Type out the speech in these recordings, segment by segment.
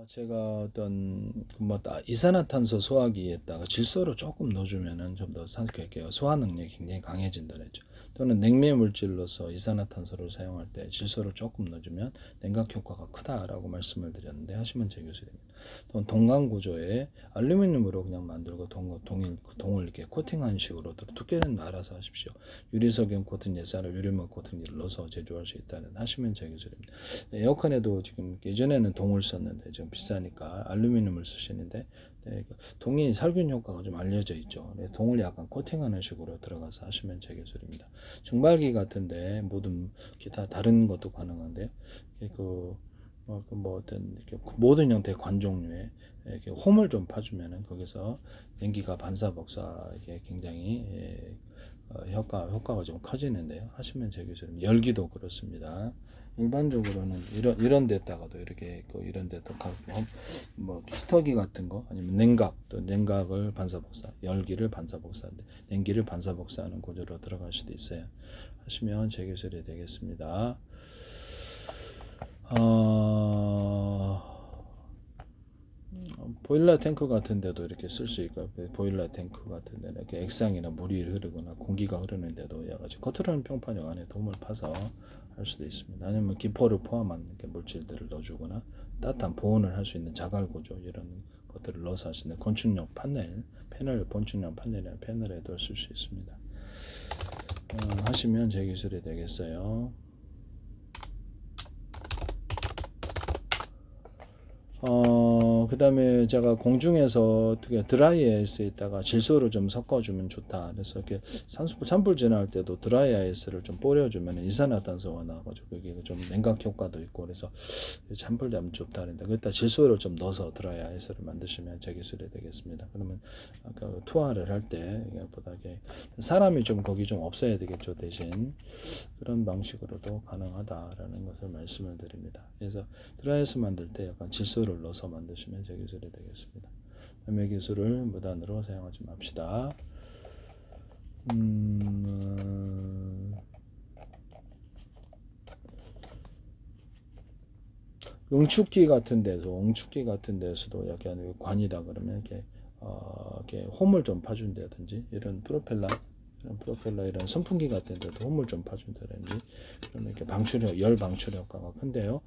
제가 어떤 이산화탄소 소화기에다가 질소를 조금 넣어주면은 좀 더 소화 능력이 굉장히 강해진다 그랬죠. 또는 냉매 물질로서 이산화탄소를 사용할 때 질소를 조금 넣어주면 냉각 효과가 크다라고 말씀을 드렸는데 하시면 제 교수입니다. 또는 동강 구조에 알루미늄으로 그냥 만들고 동을 이렇게 코팅한 식으로 두께는 알아서 하십시오. 유리석용 코팅 예사를 유리막 코팅제를 넣어서 제조할 수 있다는 하시면 제 교수입니다. 에어컨에도 지금 예전에는 동을 썼는데 좀 비싸니까 알루미늄을 쓰시는데 동이 살균 효과가 좀 알려져 있죠. 동을 약간 코팅하는 식으로 들어가서 하시면 제 기술입니다. 증발기 같은데 모든 기타 다른 것도 가능한데요. 어떤 모든 형태의 관 종류에 이렇게 홈을 좀 파주면은 거기서 냉기가 반사복사 이게 굉장히 효과가 좀 커지는데요. 하시면 제 기술입니다. 열기도 그렇습니다. 일반적으로는 이런 데다가도 이렇게 있고 이런 데도 뭐 히터기 같은 거 아니면 냉각을 반사복사, 열기를 반사복사, 냉기를 반사복사하는 구조로 들어갈 수도 있어요. 하시면 제 기술이 되겠습니다. 보일러 탱크 같은 데도 이렇게 쓸 수 있고 보일러 탱크 같은 데는 이렇게 액상이나 물이 흐르거나 공기가 흐르는 데도 여가지고 겉으로는 평판형 안에 돔을 파서 할 수도 있습니다. 아니면 기포를 포함한 물질들을 넣어주거나 따뜻한 보온을 할 수 있는 자갈 구조 이런 것들을 넣어서 할 수 있는 건축용 건축용 패널이나 패널에도 쓸 수 있습니다. 하시면 제 기술이 되겠어요. 그 다음에 제가 공중에서 어떻게 드라이아이스에 있다가 질소를 좀 섞어주면 좋다. 그래서 이렇게 산불 진화할 때도 드라이아이스를 좀 뿌려주면 이산화탄소가 나와가지고 그게 좀 냉각 효과도 있고 그래서 산불 되면 좋다. 그런데 그기다 질소를 좀 넣어서 드라이아이스를 만드시면 제 기술이 되겠습니다. 그러면 아까 투하를 할 때 이것보다 사람이 좀 거기 좀 없어야 되겠죠. 대신 그런 방식으로도 가능하다라는 것을 말씀을 드립니다. 그래서 드라이아이스 만들 때 약간 질소를 넣어서 만드시면 제 기술이 되겠습니다. 매매 기술을 무단으로 사용하지 맙시다. 응축기 같은 데서도 약간 관이다 그러면 이렇게 홈을 좀 파준다든지 이런 프로펠러 이런 선풍기 같은 데도 홈을 좀 파준다든지 그러면 이렇게 열 방출 효과가 큰데요.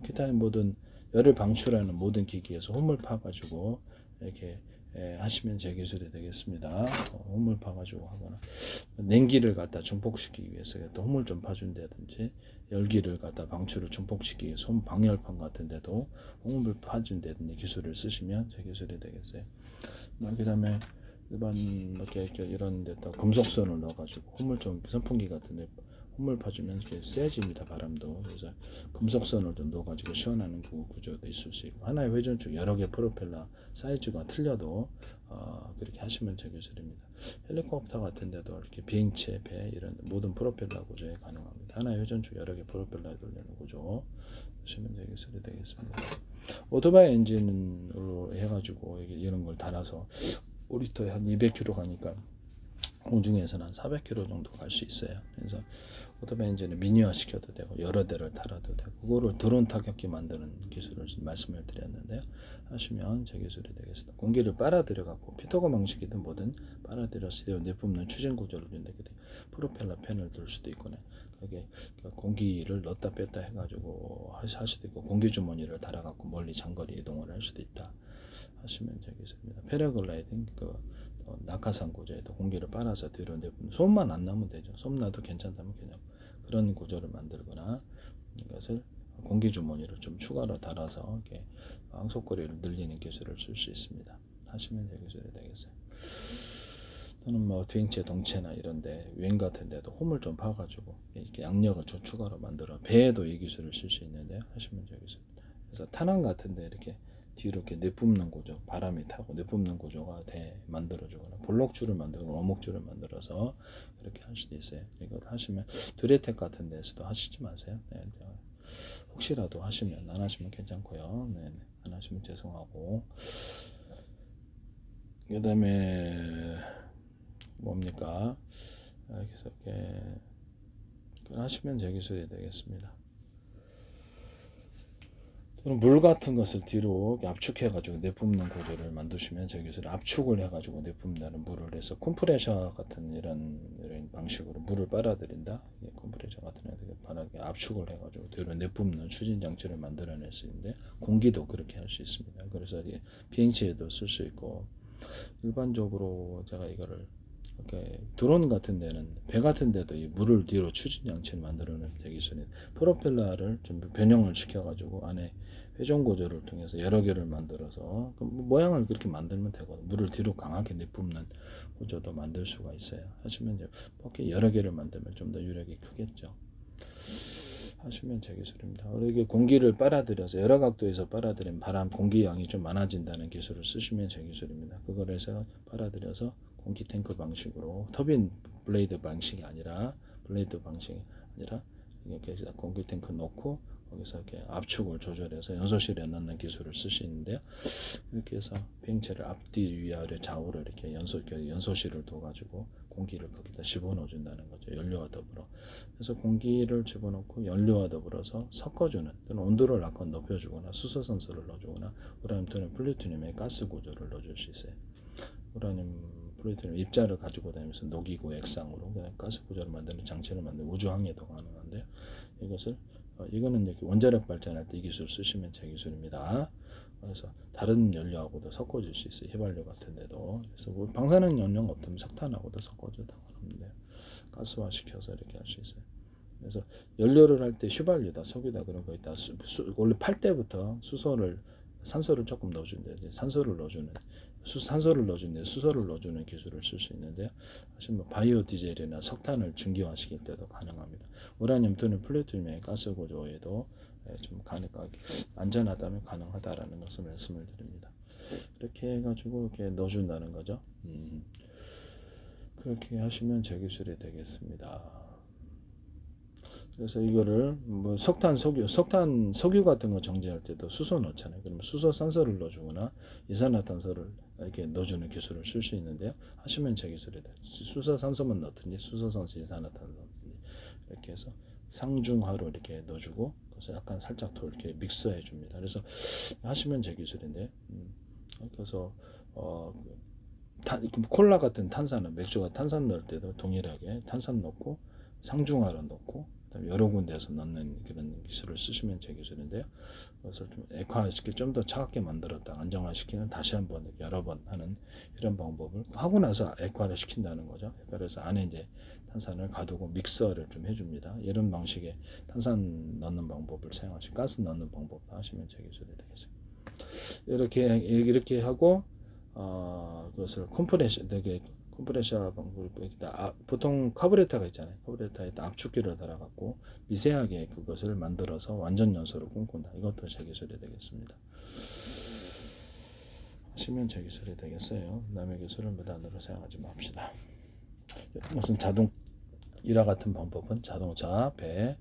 기타 모든 열을 방출하는 모든 기기에서 홈을 파가지고 이렇게 하시면 제 기술이 되겠습니다. 홈을 파가지고 하거나 냉기를 갖다 증폭시키기 위해서 또 홈을 좀 파준다든지 열기를 갖다 방출을 증폭시키기 위해서 홈 방열판 같은 데도 홈을 파준다든지 기술을 쓰시면 제 기술이 되겠어요. 그 다음에 일반 이렇게 이런 데다 금속선을 넣어가지고 홈을 좀 선풍기 같은데 홈을 파주면 세집니다. 바람도. 그래서 금속선을 좀 넣어가지고 시원하는 구조도 있을 수 있고 하나의 회전축 여러 개 프로펠러 사이즈가 틀려도 그렇게 하시면 제 기술입니다. 헬리콥터 같은 데도 이렇게 비행체, 배 이런 모든 프로펠러 구조에 가능합니다. 하나의 회전축 여러 개 프로펠러에 돌리는 구조 하시면 제 기술이 되겠습니다. 오토바이 엔진으로 해가지고 이런 걸 달아서 5리터에 한 200km 가니까 공중에서는 한 400km 정도 갈 수 있어요. 그래서 오토바이 엔진을 미니화 시켜도 되고 여러 대를 달아도 되고 그거를 드론 타격기 만드는 기술을 말씀을 드렸는데요. 하시면 제 기술이 되겠습니다. 공기를 빨아들여 갖고 피터거 방식이든 뭐든 빨아들여서 내뿜는 추진 구조를 준다. 프로펠러 팬을 둘 수도 있고 그게 공기를 넣었다 뺐다 해가지고 할 수도 있고 공기 주머니를 달아갖고 멀리 장거리 이동을 할 수도 있다. 하시면 되겠습니다. 패러글라이딩 낙하산 구조에도 공기를 빨아서 뒤로 내뿜는 솜만 안 나면 되죠. 솜 나도 괜찮다면 그냥 그런 구조를 만들거나 이것을 공기 주머니를 좀 추가로 달아서 이렇게 항속거리를 늘리는 기술을 쓸 수 있습니다. 하시면 제 기술이 되겠어요. 또는 뭐 비행체 동체나 이런데 유행 같은데도 홈을 좀 파가지고 이렇게 양력을 좀 추가로 만들어 배에도 이 기술을 쓸 수 있는데요. 하시면 제 기술입니다. 그래서 탄환 같은데 이렇게 뒤로 이렇게 내뿜는 구조, 바람이 타고 내뿜는 구조가 만들어주거나 볼록줄을 만들거나 어묵줄을 만들어서 그렇게 할 수도 있어요. 이걸 하시면 드레텍 같은 데서도 하시지 마세요. 네, 혹시라도 하시면 안 하시면 괜찮고요. 네, 안 하시면 죄송하고 그 다음에 뭡니까? 그래서 이렇게 하시면 제 기술이 되겠습니다. 또는 물 같은 것을 뒤로 압축해가지고 내뿜는 구조를 만드시면 저기서 압축을 해가지고 내뿜는 물을 해서 컴프레셔 같은 이런 방식으로 물을 빨아들인다. 컴프레셔 같은 바닥에 압축을 해가지고 뒤로 내뿜는 추진 장치를 만들어낼 수 있는데 공기도 그렇게 할 수 있습니다. 그래서 비행체에도 쓸 수 있고 일반적으로 제가 이거를 이렇게 드론 같은 데는 배 같은 데도 이 물을 뒤로 추진 장치를 만들어내는 기술인 프로펠러를 좀 변형을 시켜가지고 안에 회전 구조를 통해서 여러 개를 만들어서 모양을 그렇게 만들면 되거든요. 물을 뒤로 강하게 내뿜는 구조도 만들 수가 있어요. 하시면 이제 이렇게 여러 개를 만들면 좀 더 유력이 크겠죠. 하시면 제 기술입니다. 이렇게 공기를 빨아들여서 여러 각도에서 빨아들인 바람 공기 양이 좀 많아진다는 기술을 쓰시면 제 기술입니다. 그걸 해서 빨아들여서 공기 탱크 방식으로 터빈 블레이드 방식이 아니라 이렇게 공기 탱크 놓고 거기서 이렇게 압축을 조절해서 연소실에 넣는 기술을 쓰시는데요. 이렇게 해서 비행체를 앞뒤 위아래 좌우로 이렇게 연소실을 둬가지고 공기를 거기다 집어넣어 준다는 거죠. 연료와 더불어. 그래서 공기를 집어넣고 연료와 더불어서 섞어주는 또는 온도를 약간 높여주거나 수소 산소를 넣어주거나 우라늄 또는 플루토늄의 가스 구조를 넣어줄 수 있어요. 우라늄 플루토늄 입자를 가지고 다니면서 녹이고 액상으로 그냥 가스 구조를 만드는 장치를 만드는 우주항해도 가능한데요. 이거는 이렇게 원자력 발전할 때 이 기술 쓰시면 제 기술입니다. 그래서 다른 연료하고도 섞어줄 수 있어요. 휘발유 같은 데도. 그래서 뭐 방사능 연료가 없다면 석탄하고도 섞어줘도 상관없는데 가스화 시켜서 이렇게 할 수 있어요. 그래서 연료를 할 때 휘발유다, 석유다 그런 거 있다. 원래 팔 때부터 산소를 조금 넣어준대. 산소를 넣어주는데 수소를 넣어주는 기술을 쓸 수 있는데요. 사실 뭐 바이오 디젤이나 석탄을 증기화시킬 때도 가능합니다. 우라늄 또는 플루토늄의 가스 구조에도 좀 안전하다면 가능하다라는 것을 말씀을 드립니다. 이렇게 해가지고 이렇게 넣어준다는 거죠. 그렇게 하시면 제 기술이 되겠습니다. 그래서 이거를 뭐 석탄, 석유 같은 거 정제할 때도 수소 넣잖아요. 그러면 수소 산소를 넣어주거나 이산화탄소를 이렇게 넣어주는 기술을 쓸 수 있는데요. 하시면 제 기술이 돼요. 수소 산소만 넣든지 수소 산소 이산화탄소 넣든지 이렇게 해서 상중하로 이렇게 넣어주고 그래서 약간 살짝 더 이렇게 믹스해 줍니다. 그래서 하시면 제 기술인데 그래서 콜라 같은 탄산은 맥주가 탄산 넣을 때도 동일하게 탄산 넣고 상중하로 넣고 여러 군데에서 넣는 그런 기술을 쓰시면 제 기술인데요. 그래서 좀 액화시켜 좀 더 차갑게 만들었다 안정화시키는 다시 한번 여러 번 하는 이런 방법을 하고 나서 액화를 시킨다는 거죠. 그래서 안에 이제 탄산을 가두고 믹서를 좀 해줍니다. 이런 방식의 탄산 넣는 방법을 사용하시고 가스 넣는 방법도 하시면 제 기술이 되겠습니다. 이렇게 하고 그것을 컴프레셔 방법이다. 보통 카브레터가 있잖아요. 카브레터에 압축기를 달아갖고 미세하게 그것을 만들어서 완전 연소로 꿈꾼다. 이것도 제 기술이 되겠습니다. 하시면 제 기술이 되겠어요. 남의 기술을 무단으로 사용하지 맙시다. 무슨 이와 같은 방법은 자동차, 배,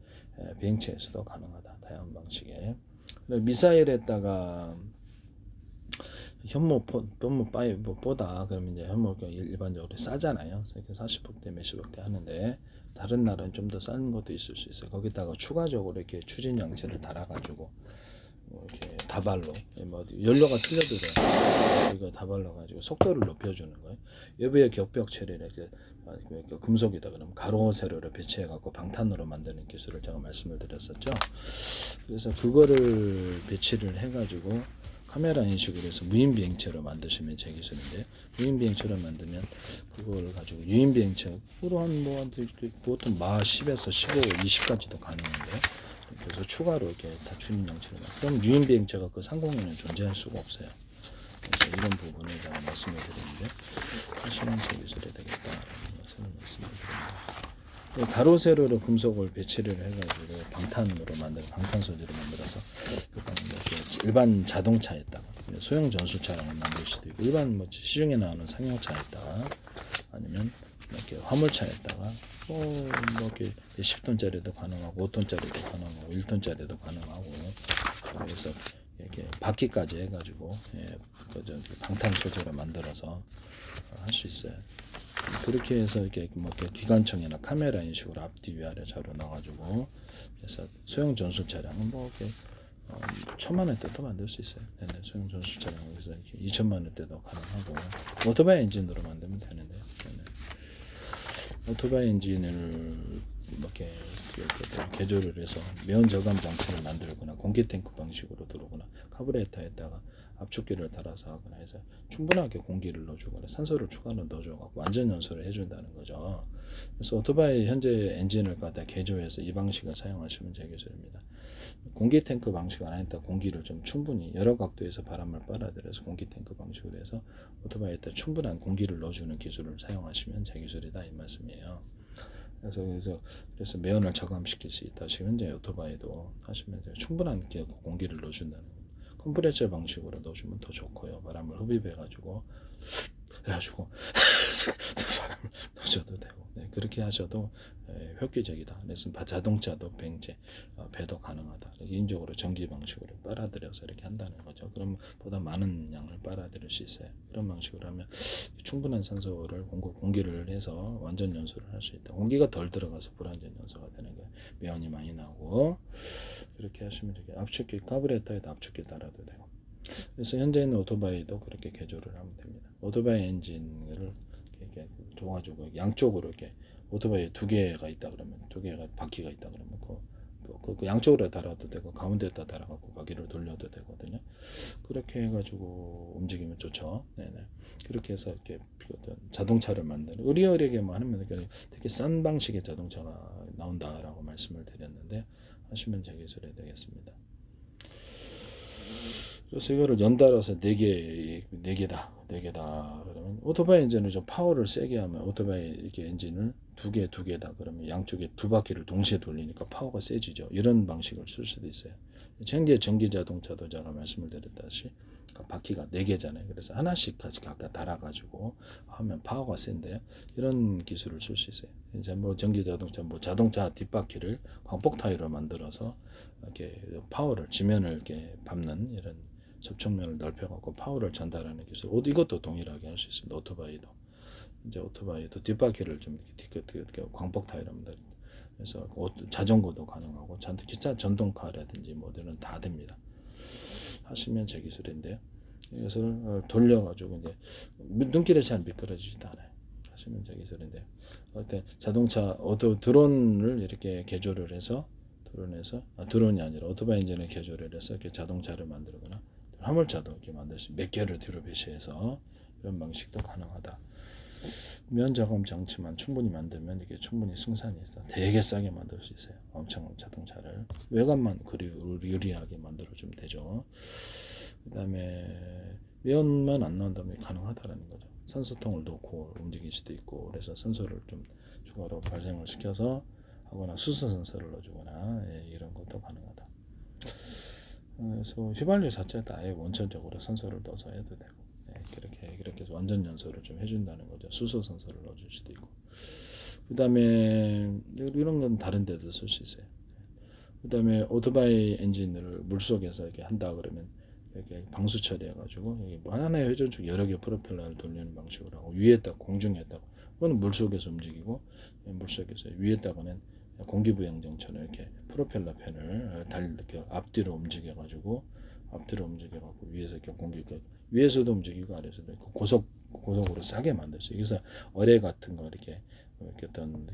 비행체에서도 가능하다. 다양한 방식의 미사일에다가 현무보다 그러면 이제 현무가 일반적으로 싸잖아요. 40억대 몇십억대 하는데 다른 나라는 좀 더 싼 것도 있을 수 있어요. 거기다가 추가적으로 이렇게 추진 장치를 달아가지고 이렇게 다발로 뭐 연료가 틀려도 돼요. 이거 다발로 가지고 속도를 높여주는 거예요. 외부의 격벽 처리를 이렇게 금속이다 그러면 가로 세로를 배치해 갖고 방탄으로 만드는 기술을 제가 말씀을 드렸었죠. 그래서 그거를 배치를 해가지고 카메라 인식을 해서 무인 비행체로 만드시면 제 기술인데 무인 비행체로 만들면 그걸 가지고 유인 비행체로 보통 마 10에서 15, 20까지도 가능한데 그래서 추가로 이렇게 다 추진 장치를 그럼 유인 비행체가 그 상공에는 존재할 수가 없어요. 그래서 이런 부분을 제가 말씀을 드리는데 하시는 제 기술이 되겠다는 것을 말씀을 드립니다. 가로 세로로 금속을 배치를 해가지고 방탄으로 방탄 소재로 만들어서 일반 자동차에다가 소형 전술차량을 만들 수도 있고 일반 뭐 시중에 나오는 상용차에다가 아니면 이렇게 화물차에다가 뭐 이렇게 10톤짜리도 가능하고 5톤짜리도 가능하고 1톤짜리도 가능하고 그래서 이렇게 바퀴까지 해가지고 방탄 소재로 만들어서 할 수 있어요. 그렇게 해서 이렇게 뭐 기관총이나 카메라 인식으로 앞뒤 위아래 좌우로 나가지고 그래서 소형 전술 차량은 뭐 이렇게 천만 원대도 만들 수 있어요. 네네. 소형 전술 차량에서 2천만 원대도 가능하고 오토바이 엔진으로 만들면 되는데요. 네네. 오토바이 엔진을 이렇게 개조를 해서 매연 저감 장치를 만들거나 공기 탱크 방식으로 들어오거나 카브레터에다가 압축기를 달아서 하거나 해서 충분하게 공기를 넣어주거나 산소를 추가로 넣어줘갖고 완전 연소를 해준다는 거죠. 그래서 오토바이 현재 엔진을 갖다 개조해서 이 방식을 사용하시면 제기술입니다. 공기 탱크 방식 안 했다 공기를 좀 충분히 여러 각도에서 바람을 빨아들여서 공기 탱크 방식으로 해서 오토바이에다 충분한 공기를 넣어주는 기술을 사용하시면 제기술이다 이 말씀이에요. 그래서 매연을 저감시킬 수 있다. 지금 현재 오토바이도 하시면 충분한 공기를 넣어준다는 거예요. 컴프레셔 방식으로 넣어주면 더 좋고요. 바람을 흡입해가지고 그래가지고 바람을 넣어줘도 되고 그렇게 하셔도 획기적이다. 그래서 자동차도 배도 가능하다. 개인적으로 전기 방식으로 빨아들여서 이렇게 한다는 거죠. 그럼 보다 많은 양을 빨아들일 수 있어요. 그런 방식으로 하면 충분한 산소를 공기를 해서 완전 연소를 할 수 있다. 공기가 덜 들어가서 불완전 연소가 되는 거예요. 매연이 많이 나오고 그렇게 하시면 되게 압축기 카브레터에다 압축기 달아도 되고. 그래서 현재 있는 오토바이도 그렇게 개조를 하면 됩니다. 오토바이 엔진을 이렇게 줘가지고 양쪽으로 이렇게 오토바이에 두 개가 있다 그러면 두 개가 바퀴가 있다 그러면 그 양쪽으로 달아도 되고 가운데에다 달아갖고 바퀴를 돌려도 되거든요. 그렇게 해가지고 움직이면 좋죠. 네네. 그렇게 해서 이렇게 어떤 자동차를 만드는 의리어리하게만 하면 되게 싼 방식의 자동차가 나온다라고 말씀을 드렸는데 하시면 제기술이 되겠습니다. 그래서 이거를 연달아서 4개다. 그러면 오토바이 엔진을 좀 파워를 세게 하면 오토바이 이렇게 엔진을 두 개다. 그러면 양쪽에 두 바퀴를 동시에 돌리니까 파워가 세지죠. 이런 방식을 쓸 수도 있어요. 현재 전기 자동차도 제가 말씀을 드렸다시피 바퀴가 4개잖아요. 그래서 하나씩 같이 각각 달아가지고 하면 파워가 센데요. 이런 기술을 쓸 수 있어요. 이제 뭐 전기 자동차, 자동차 뒷바퀴를 광폭 타이로 만들어서 이렇게 파워를 지면을 이렇게 밟는 이런 접촉면을 넓혀갖고 파워를 전달하는 기술. 이것도 동일하게 할 수 있습니다. 오토바이도. 이제 오토바이도 뒷바퀴를 좀 이렇게 광폭 타이로 만들. 그래서 자전거도 가능하고 기차 전동카라든지 뭐들은 다 됩니다. 하시면 제 기술인데요. 이것을 돌려가지고 이제 눈길에 잘 미끄러지지도 않아요. 하시면 제 기술인데요. 자동차 드론을 이렇게 개조를 해서 드론이 아니라 오토바이 엔진을 개조를 해서 이렇게 자동차를 만들거나 화물차도 이렇게 만들 수 몇 개를 뒤로 배치해서 이런 방식도 가능하다. 면작업 장치만 충분히 만들면 이게 충분히 승산이 있어. 되게 싸게 만들 수 있어요. 엄청 자동차를 외관만 유리하게 만들어주면 되죠. 그 다음에 면만 안 나온다면 가능하다라는 거죠. 산소통을 놓고 움직일 수도 있고 그래서 산소를 좀 추가로 발생을 시켜서 하거나 수소 센서를 넣어주거나 이런 것도 가능하다. 그래서 휘발유 자체도 아예 원천적으로 산소를 넣어서 해도 되고 그렇게 해서 완전 연소를 좀 해준다는 거죠. 수소 센서를 넣어줄 수도 있고 그 다음에 이런 건 다른 데도 쓸 수 있어요. 그 다음에 오토바이 엔진을 물속에서 이렇게 한다 그러면 이렇게 방수 처리해가지고 뭐 하나의 회전축 여러 개 프로펠러를 돌리는 방식으로 하고 위에다 공중에다가 그거는 물속에서 움직이고 물속에서 위에다가는 공기부양정처럼 이렇게 프로펠러 펜을 이렇게 앞뒤로 움직여가지고 위에서 이렇게 위에서도 움직이고 아래서도 고속으로 싸게 만들었어요. 그래서 어뢰 같은 거 이렇게 어떤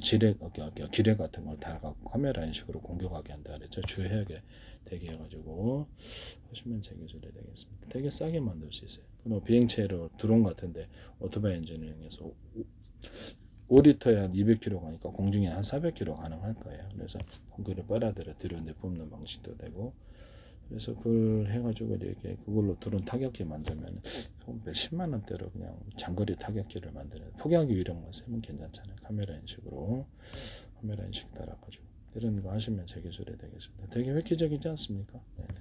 기뢰 같은 걸 달아갖고 카메라 인식으로 공격하게 한다 그랬죠. 주의하게 되게 해가지고 하시면 제 기술이 되겠습니다. 되게 싸게 만들 수 있어요. 그리고 비행체로 드론 같은데 오토바이 엔진을 이용해서 5리터에 한 200km 가니까 공중에 한 400km 가능할 거예요. 그래서 공기를 빨아들여 뒤로 내뿜는 방식도 되고 그래서 그걸 해가지고 이렇게 그걸로 드론 타격기 만들면 몇십만 원대로 그냥 장거리 타격기를 만드는 폭약기 이런 거 쓰면 괜찮잖아요. 카메라 인식 달아가지고 이런 거 하시면 제 기술이 되겠습니다. 되게 획기적이지 않습니까? 네네.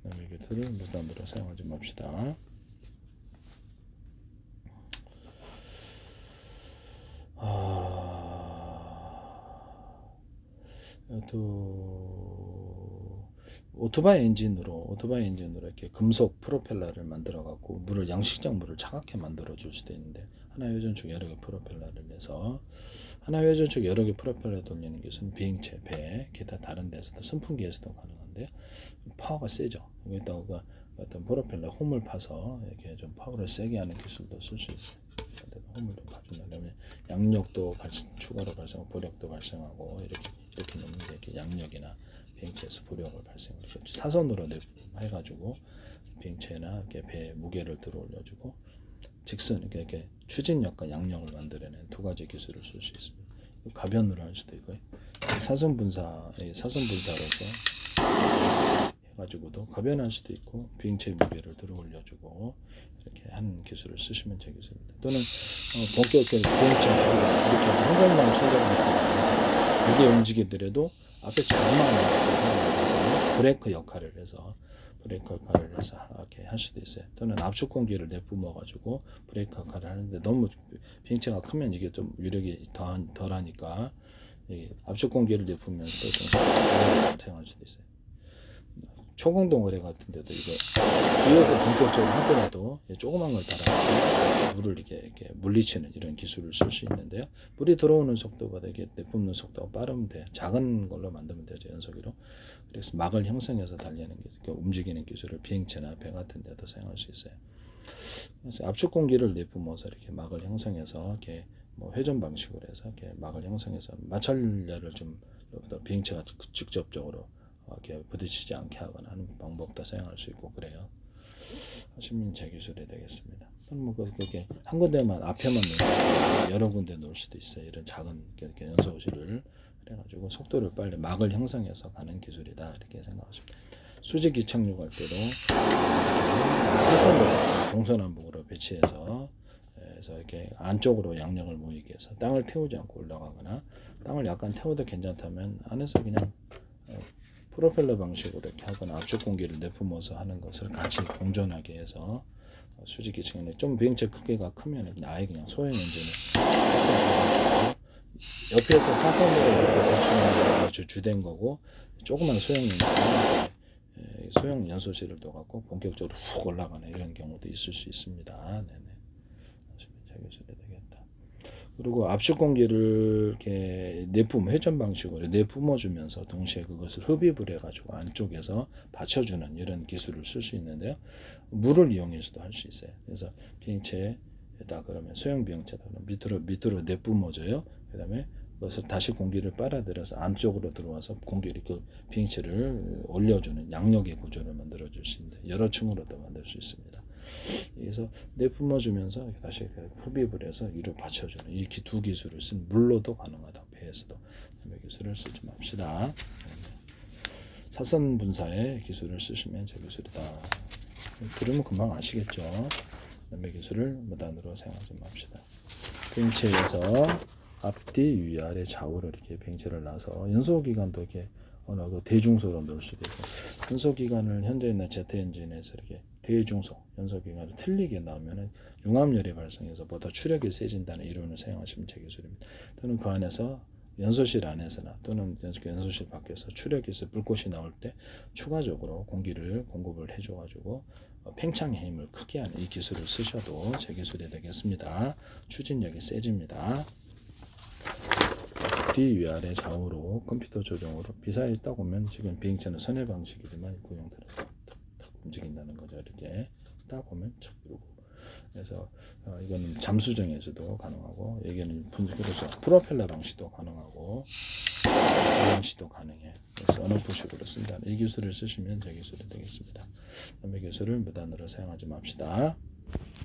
남의 기술을 무단으로 사용하지 맙시다. 또 오토바이 엔진으로 이렇게 금속 프로펠러를 만들어 갖고 양식장 물을 차갑게 만들어 줄 수도 있는데, 하나 회전축 여러 개 프로펠러를 내서 하나 회전축 여러 개 프로펠러 돌리는 것은 비행체, 배, 기타 다른 데서도 선풍기에서도 가능한데 파워가 세죠. 여기다가 어떤 프로펠러 홈을 파서 이렇게 좀 파워를 세게 하는 기술도 쓸 수 있어요. 홈을 좀 파주려면 양력도 추가로 발생하고 부력도 발생하고 이렇게 놓는 게 이렇게 양력이나 비행체에서 부력을 발생하고 사선으로 해가지고 비행체나 이렇게 배 무게를 들어 올려주고 직선 이렇게 추진력과 양력을 만들어낸 두 가지 기술을 쓸 수 있습니다. 가변으로 할 수도 있고요. 사선 분사로서 해가지고도 가변할 수도 있고 비행체 무게를 들어 올려주고 이렇게 하는 기술을 쓰시면 제 기술입니다. 또는 본격적인 비행체 이렇게 한 번만 손잡고 이게 움직이더라도 앞에 장만을 해서 브레이크 역할을 해서 이렇게 할 수도 있어요. 또는 압축 공기를 내뿜어 가지고 브레이크 역할을 하는데 너무 비행체가 크면 이게 좀 위력이 덜하니까 압축 공기를 내뿜으면서 좀 사용할 수도 있어요. 초공동 의뢰 같은 데도 이거 뒤에서 본격적으로 하더라도 조그만 걸 달아 물을 이렇게 물리치는 이런 기술을 쓸 수 있는데요. 물이 들어오는 속도보다 이게 내뿜는 속도가 빠르면 돼요. 작은 걸로 만들면 되죠, 연소기로. 그래서 막을 형성해서 달리는 움직이는 기술을 비행체나 배 같은 데도 사용할 수 있어요. 그래서 압축 공기를 내뿜어서 이렇게 막을 형성해서 이렇게 회전 방식으로 해서 이렇게 막을 형성해서 마찰열을 좀 비행체가 직접적으로 이렇게 부딪히지 않게 하거나 하는 방법도 사용할 수 있고 그래요. 하시면 제 기술이 되겠습니다. 또는 그렇게 한 군데만 앞에만 놓고 여러 군데 놓을 수도 있어요. 이런 작은 연소실을 그래가지고 속도를 빨리 막을 형성해서 가는 기술이다 이렇게 생각하십니다. 수직 이착륙 할 때도 사선으로 동서남북으로 배치해서 이렇게 안쪽으로 양력을 모이게 해서 땅을 태우지 않고 올라가거나 땅을 약간 태워도 괜찮다면 안에서 그냥 프로펠러 방식으로 이렇게 하거나 압축 공기를 내뿜어서 하는 것을 같이 공존하게 해서 수직이 좀 비행체 크기가 크면 아예 그냥 소형 엔진을 옆에서 사선으로 배치하는 게 주된 거고 조그만 소형 엔진 소형 연소실을 둬갖고 본격적으로 훅 올라가는 이런 경우도 있을 수 있습니다. 네네. 되겠다. 그리고 압축 공기를 이렇게 회전 방식으로 내뿜어주면서 동시에 그것을 흡입을 해가지고 안쪽에서 받쳐주는 이런 기술을 쓸 수 있는데요. 물을 이용해서도 할 수 있어요. 그래서 비행체에다 그러면 소형 비행체다 그러면 밑으로 내뿜어줘요. 그다음에 그것을 다시 공기를 빨아들여서 안쪽으로 들어와서 공기를 비행체를 올려주는 양력의 구조를 만들어줄 수 있는데 여러 층으로도 만들 수 있습니다. 그래서 내뿜어주면서 다시 흡입을 해서 위로 받쳐주는 이 두 기술을 쓴 물로도 가능하다. 배에서도 이 기술을 쓰지 맙시다. 사선 분사의 기술을 쓰시면 제 기술이다. 들으면 금방 아시겠죠. 이 기술을 무단으로 사용하지 맙시다. 비행체에서 앞뒤 위아래 좌우로 이렇게 비행체를 놔서 연소 기관도 이렇게 어느 대중소로 넣을 수도 있고 연소 기관을 현재 있는 제트 엔진에서 이렇게 대중소 연소 기관을 틀리게 나오면은 융합열이 발생해서 보다 추력이 세진다는 이론을 사용하시면 제 기술입니다. 또는 그 안에서 연소실 안에서나 또는 연소실 밖에서 추력에서 불꽃이 나올 때 추가적으로 공기를 공급을 해줘가지고 팽창의 힘을 크게 하는 이 기술을 쓰셔도 제 기술이 되겠습니다. 추진력이 세집니다. 뒤 위아래 좌우로 컴퓨터 조정으로 비사에 딱 오면 지금 비행체는 선회 방식이지만 구형대로 탁탁 움직인다는 거죠. 이렇게 딱 오면 척 이러고 그래서 이거는 잠수정에서도 가능하고 여기는 그래서 프로펠러 방식도 가능하고 방식도 가능해. 그래서 언어포식으로 쓴다는 이 기술을 쓰시면 제 기술이 되겠습니다. 남의 기술을 무단으로 사용하지 맙시다.